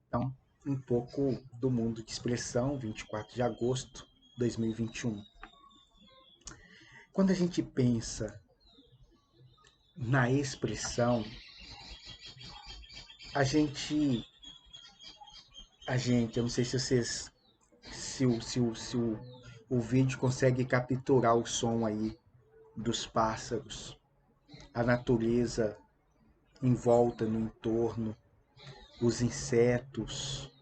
Então, um pouco do mundo de expressão, 24 de agosto de 2021. Quando a gente pensa na expressão, a gente, eu não sei se vocês, se o vídeo consegue capturar o som aí dos pássaros, a natureza em volta, no entorno, os insetos,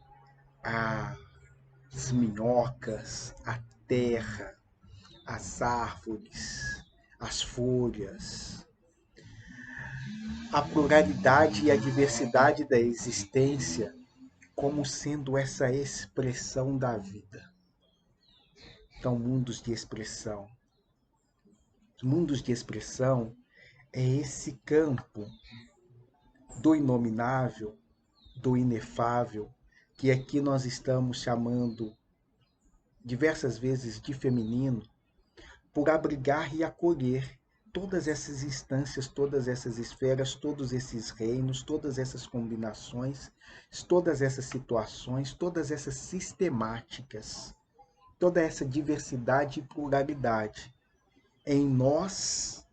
as minhocas, a terra, as árvores, as folhas, a pluralidade e a diversidade da existência como sendo essa expressão da vida. Então, mundos de expressão. Mundos de expressão é esse campo do inominável, do inefável, que aqui nós estamos chamando diversas vezes de feminino, por abrigar e acolher todas essas instâncias, todas essas esferas, todos esses reinos, todas essas combinações, todas essas situações, todas essas sistemáticas, toda essa diversidade e pluralidade em nós,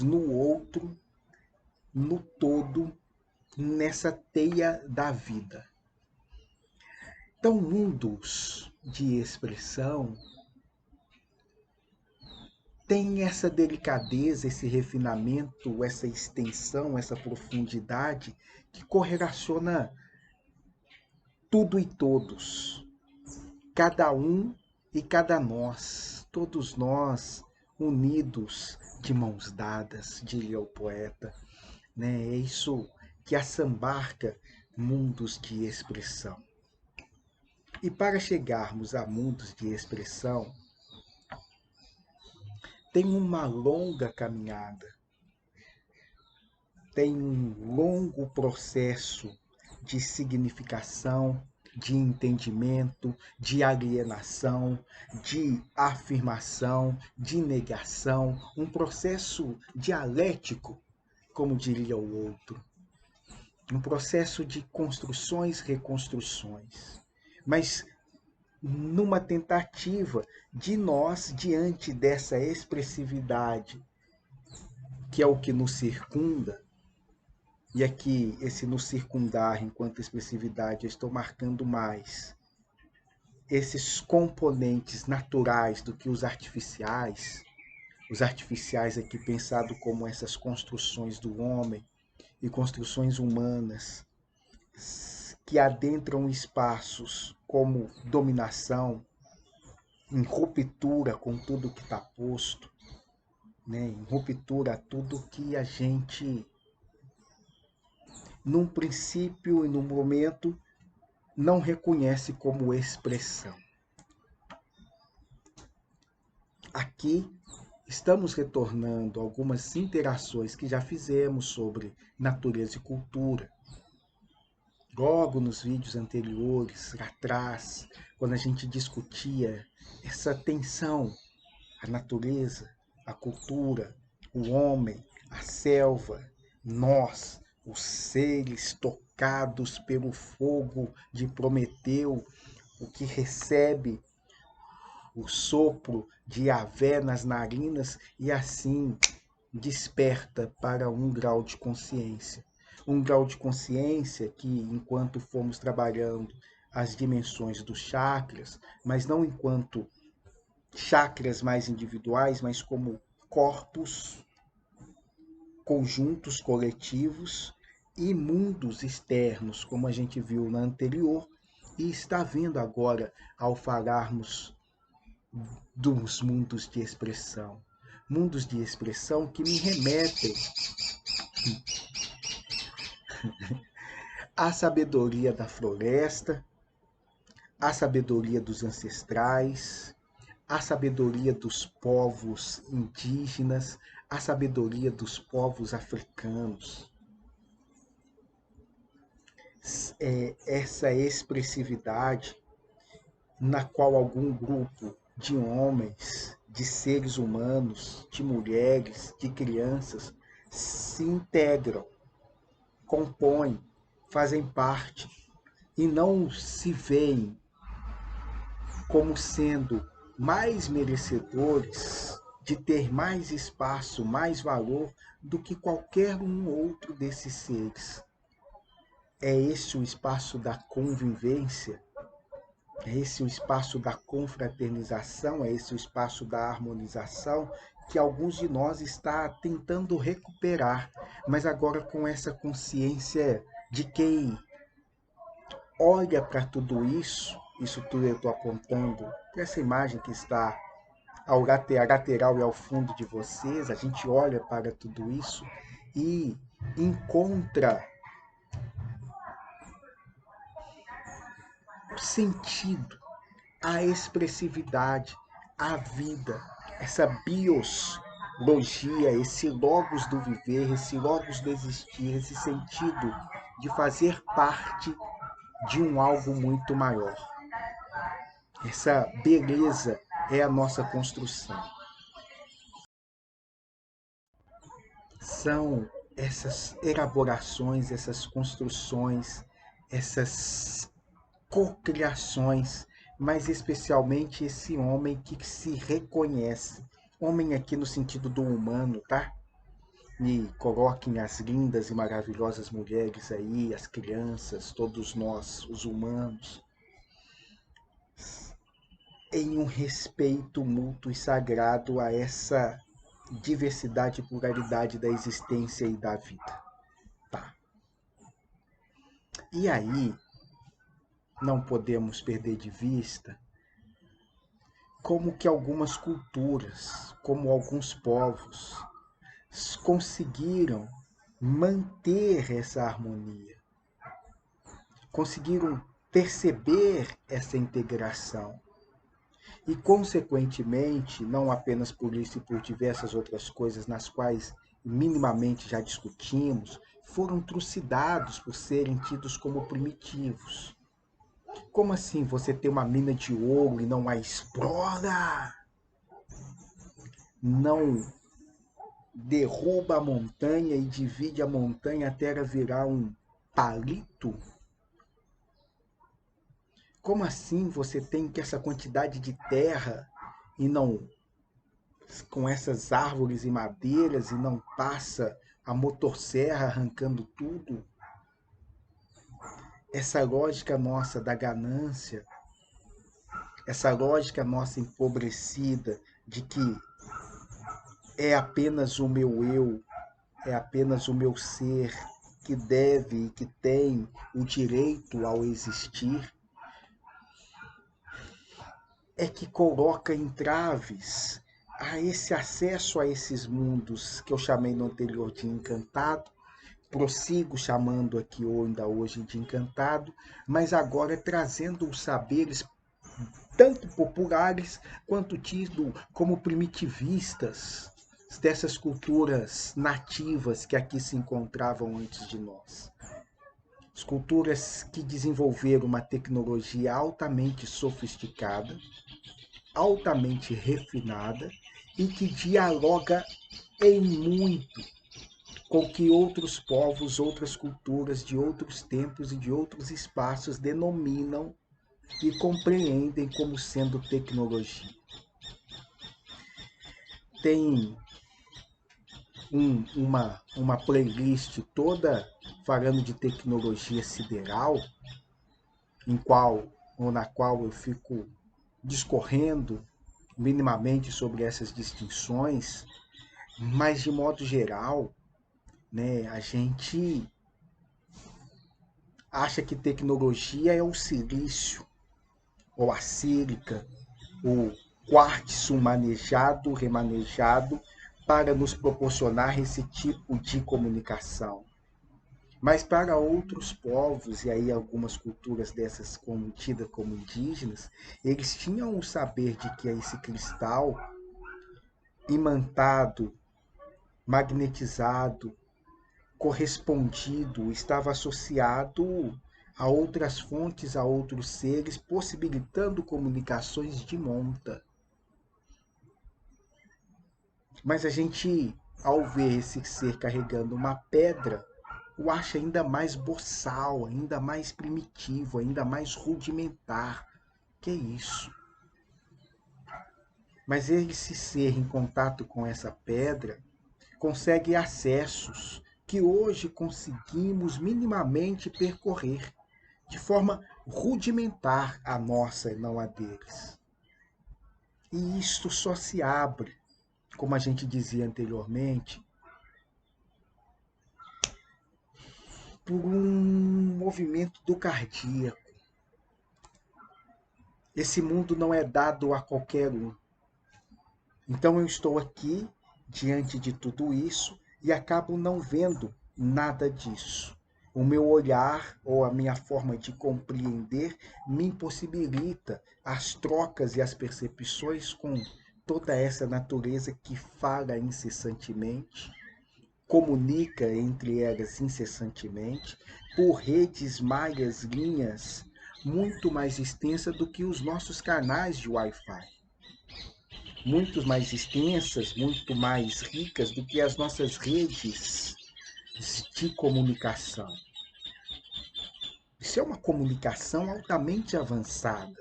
no outro, no todo, nessa teia da vida. Então, mundos de expressão tem essa delicadeza, esse refinamento, essa extensão, essa profundidade que correlaciona tudo e todos, cada um e cada nós, todos nós unidos de mãos dadas, diria o poeta, né? É isso que assambarca mundos de expressão. E para chegarmos a mundos de expressão, tem uma longa caminhada, tem um longo processo de significação, de entendimento, de alienação, de afirmação, de negação, um processo dialético, como diria o outro, um processo de construções, reconstruções. Mas numa tentativa de nós, diante dessa expressividade, que é o que nos circunda, e aqui esse nos circundar enquanto expressividade, eu estou marcando mais esses componentes naturais do que os artificiais aqui pensado como essas construções do homem e construções humanas que adentram espaços como dominação, em ruptura com tudo que está posto, né? Em ruptura a tudo que a gente, num princípio e num momento, não reconhece como expressão. Aqui estamos retornando algumas interações que já fizemos sobre natureza e cultura. Logo nos vídeos anteriores, lá atrás, quando a gente discutia essa tensão, a natureza, a cultura, o homem, a selva, nós, os seres tocados pelo fogo de Prometeu, o que recebe o sopro de Yahvé nas narinas e assim desperta para um grau de consciência. Um grau de consciência que, enquanto fomos trabalhando as dimensões dos chakras, mas não enquanto chakras mais individuais, mas como corpos, conjuntos coletivos e mundos externos, como a gente viu na anterior, e está vendo agora ao falarmos dos mundos de expressão. Mundos de expressão que me remetem à sabedoria da floresta, à sabedoria dos ancestrais, à sabedoria dos povos indígenas, à sabedoria dos povos africanos. Essa expressividade na qual algum grupo de homens, de seres humanos, de mulheres, de crianças se integram, compõem, fazem parte e não se veem como sendo mais merecedores de ter mais espaço, mais valor do que qualquer um outro desses seres. É esse o espaço da convivência, é esse o espaço da confraternização, é esse o espaço da harmonização que alguns de nós está tentando recuperar, mas agora com essa consciência de quem olha para tudo isso, isso tudo eu estou apontando para essa imagem que está ao lateral e ao fundo de vocês, a gente olha para tudo isso e encontra o sentido, a expressividade, a vida, essa biologia, esse logos do viver, esse logos do existir, esse sentido de fazer parte de um algo muito maior. Essa beleza é a nossa construção. São essas elaborações, essas construções, essas cocriações, mas especialmente esse homem que se reconhece. Homem aqui no sentido do humano, tá? E coloquem as lindas e maravilhosas mulheres aí, as crianças, todos nós, os humanos, em um respeito mútuo e sagrado a essa diversidade e pluralidade da existência e da vida. Tá. E aí, não podemos perder de vista como que algumas culturas, como alguns povos, conseguiram manter essa harmonia, conseguiram perceber essa integração e, consequentemente, não apenas por isso e por diversas outras coisas nas quais minimamente já discutimos, foram trucidados por serem tidos como primitivos. Como assim você tem uma mina de ouro e não a explora? Não derruba a montanha e divide a montanha até ela virar um palito? Como assim você tem essa quantidade de terra e não com essas árvores e madeiras e não passa a motosserra arrancando tudo? Essa lógica nossa da ganância, essa lógica nossa empobrecida de que é apenas o meu eu, é apenas o meu ser que deve e que tem o direito ao existir, é que coloca entraves a esse acesso a esses mundos que eu chamei no anterior de encantado, prossigo chamando aqui ainda hoje de encantado, mas agora trazendo os saberes tanto populares quanto tido como primitivistas dessas culturas nativas que aqui se encontravam antes de nós. As culturas que desenvolveram uma tecnologia altamente sofisticada, altamente refinada e que dialoga em muito com o que outros povos, outras culturas de outros tempos e de outros espaços denominam e compreendem como sendo tecnologia. Tem uma playlist toda falando de tecnologia sideral, na qual eu fico discorrendo minimamente sobre essas distinções, mas de modo geral, né, a gente acha que tecnologia é o silício, ou a sílica, o quartzo manejado, remanejado, para nos proporcionar esse tipo de comunicação. Mas para outros povos, e aí algumas culturas dessas tidas como indígenas, eles tinham o saber de que esse cristal imantado, magnetizado, correspondido, estava associado a outras fontes, a outros seres, possibilitando comunicações de monta. Mas a gente, ao ver esse ser carregando uma pedra, o acha ainda mais boçal, ainda mais primitivo, ainda mais rudimentar. Que isso? Mas esse ser em contato com essa pedra consegue acessos que hoje conseguimos minimamente percorrer de forma rudimentar a nossa e não a deles. E isto só se abre, como a gente dizia anteriormente, por um movimento do cardíaco. Esse mundo não é dado a qualquer um. Então eu estou aqui diante de tudo isso e acabo não vendo nada disso. O meu olhar ou a minha forma de compreender me impossibilita as trocas e as percepções com toda essa natureza que fala incessantemente, comunica entre elas incessantemente, por redes, malhas, linhas muito mais extensas do que os nossos canais de Wi-Fi, muito mais extensas, muito mais ricas do que as nossas redes de comunicação. Isso é uma comunicação altamente avançada,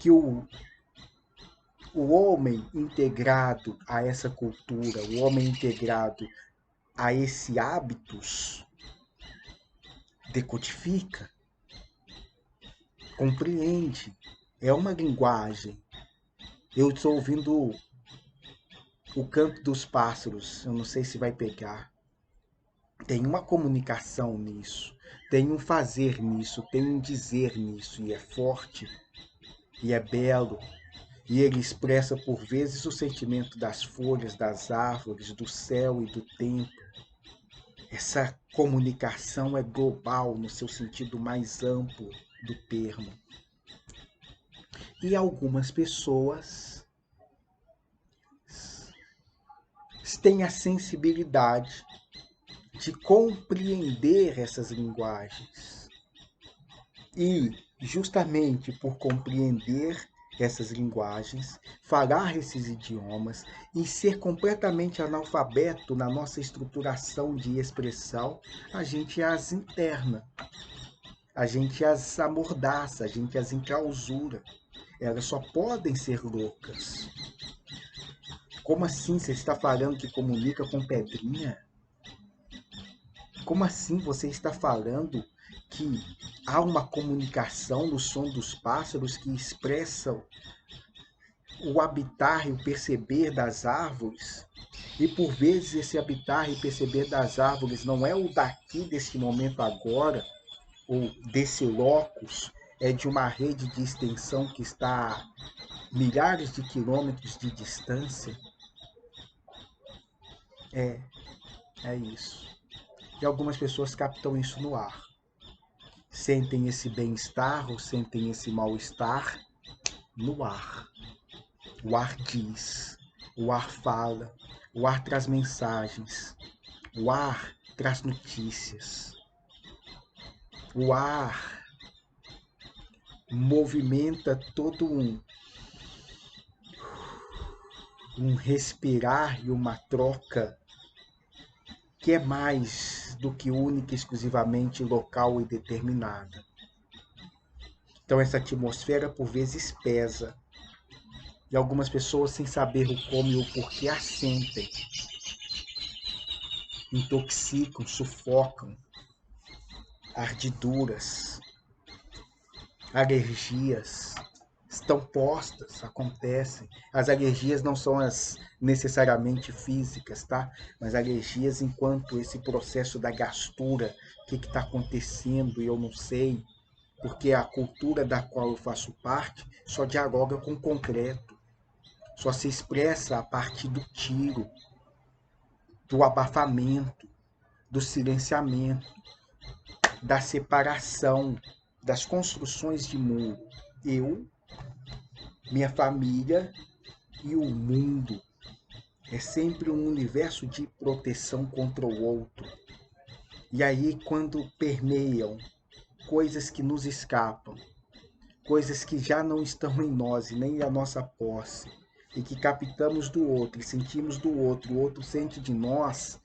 que o homem integrado a essa cultura, o homem integrado a esse hábitos, decodifica, compreende. É uma linguagem. Eu estou ouvindo o canto dos pássaros, eu não sei se vai pegar. Tem uma comunicação nisso, tem um fazer nisso, tem um dizer nisso, e é forte, e é belo, e ele expressa por vezes o sentimento das folhas, das árvores, do céu e do tempo. Essa comunicação é global no seu sentido mais amplo do termo. E algumas pessoas têm a sensibilidade de compreender essas linguagens. E, justamente por compreender essas linguagens, falar esses idiomas e ser completamente analfabeto na nossa estruturação de expressão, a gente as interna, a gente as amordaça, a gente as enclausura. Elas só podem ser loucas. Como assim você está falando que comunica com pedrinha? Como assim você está falando que há uma comunicação no som dos pássaros que expressam o habitar e o perceber das árvores? E por vezes esse habitar e perceber das árvores não é o daqui, desse momento agora, ou desse locus, é de uma rede de extensão que está a milhares de quilômetros de distância? É isso. E algumas pessoas captam isso no ar. Sentem esse bem-estar ou sentem esse mal-estar no ar. O ar diz, o ar fala, o ar traz mensagens, o ar traz notícias, o ar movimenta todo um respirar e uma troca que é mais do que única e exclusivamente local e determinada. Então essa atmosfera por vezes pesa, e algumas pessoas, sem saber o como e o porquê, a sentem, intoxicam, sufocam, ardiduras, alergias estão postas, acontecem. As alergias não são as necessariamente físicas, tá? Mas alergias enquanto esse processo da gastura, o que está acontecendo, eu não sei, porque a cultura da qual eu faço parte só dialoga com o concreto, só se expressa a partir do tiro, do abafamento, do silenciamento, da separação, das construções de muro. Eu, minha família e o mundo. É sempre um universo de proteção contra o outro. E aí, quando permeiam coisas que nos escapam, coisas que já não estão em nós e nem a nossa posse, e que captamos do outro e sentimos do outro, o outro sente de nós,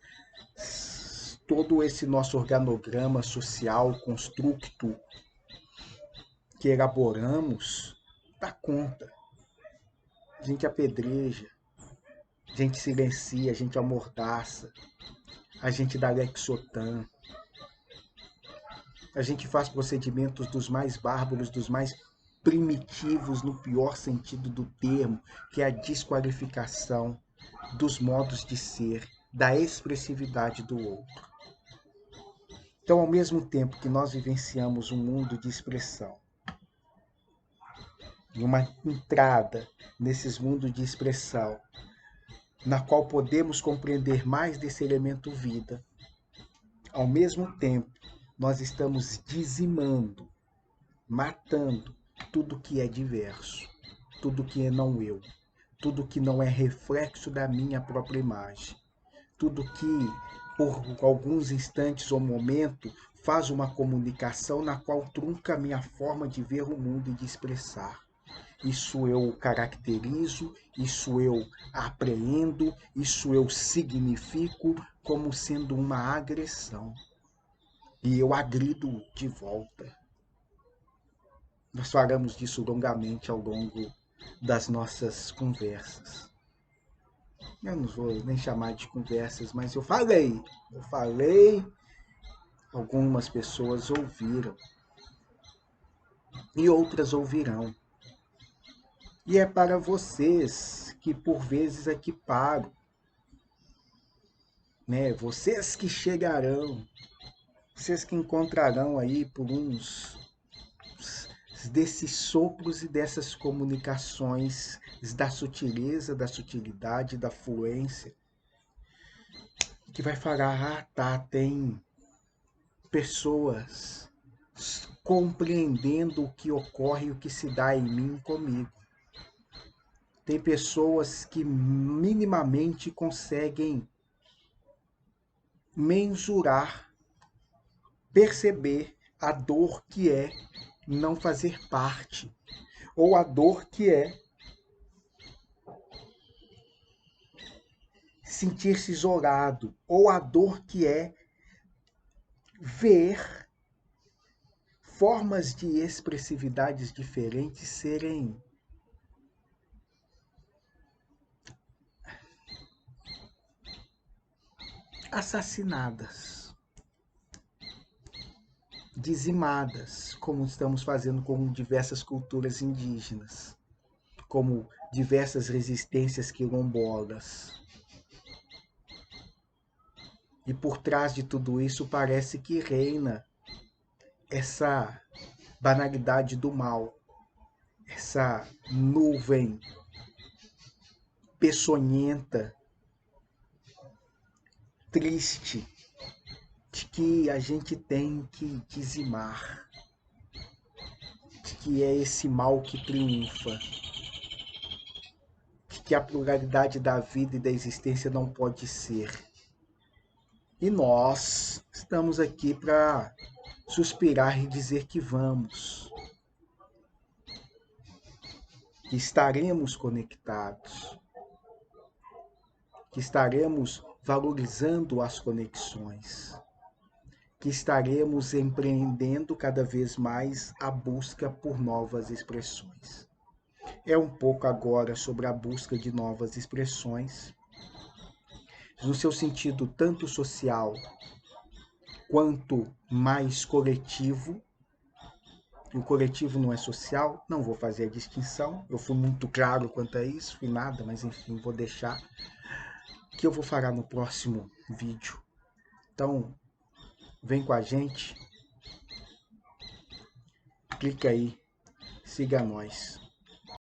todo esse nosso organograma social, construto que elaboramos, dá conta. A gente apedreja, a gente silencia, a gente amordaça, a gente dá Lexotan, a gente faz procedimentos dos mais bárbaros, dos mais primitivos, no pior sentido do termo, que é a desqualificação dos modos de ser, da expressividade do outro. Então, ao mesmo tempo que nós vivenciamos um mundo de expressão, e uma entrada nesses mundos de expressão, na qual podemos compreender mais desse elemento vida, ao mesmo tempo, nós estamos dizimando, matando tudo que é diverso, tudo que é não eu, tudo que não é reflexo da minha própria imagem, tudo que, por alguns instantes ou momento, faz uma comunicação na qual trunca a minha forma de ver o mundo e de expressar. Isso eu caracterizo, isso eu apreendo, isso eu significo como sendo uma agressão. E eu agrido de volta. Nós falamos disso longamente ao longo das nossas conversas. Eu não vou nem chamar de conversas, mas eu falei, algumas pessoas ouviram e outras ouvirão. E é para vocês que por vezes aqui paro, né? Vocês que chegarão, vocês que encontrarão aí por uns desses sopros e dessas comunicações, da sutileza, da sutilidade, da fluência, que vai falar, ah, tá, tem pessoas compreendendo o que ocorre e o que se dá em mim comigo. Tem pessoas que minimamente conseguem mensurar, perceber a dor que é não fazer parte, ou a dor que é sentir-se isolado, ou a dor que é ver formas de expressividades diferentes serem assassinadas, dizimadas, como estamos fazendo com diversas culturas indígenas, como diversas resistências quilombolas. E por trás de tudo isso parece que reina essa banalidade do mal, essa nuvem peçonhenta, triste, de que a gente tem que dizimar, de que é esse mal que triunfa, de que a pluralidade da vida e da existência não pode ser. E nós estamos aqui para suspirar e dizer que vamos, que estaremos conectados, que estaremos valorizando as conexões, que estaremos empreendendo cada vez mais a busca por novas expressões. É um pouco agora sobre a busca de novas expressões, no seu sentido tanto social quanto mais coletivo. E o coletivo não é social, não vou fazer a distinção, eu fui muito claro quanto a isso, fui nada, mas enfim, vou deixar, que eu vou falar no próximo vídeo. Então, vem com a gente, clica aí, siga nós.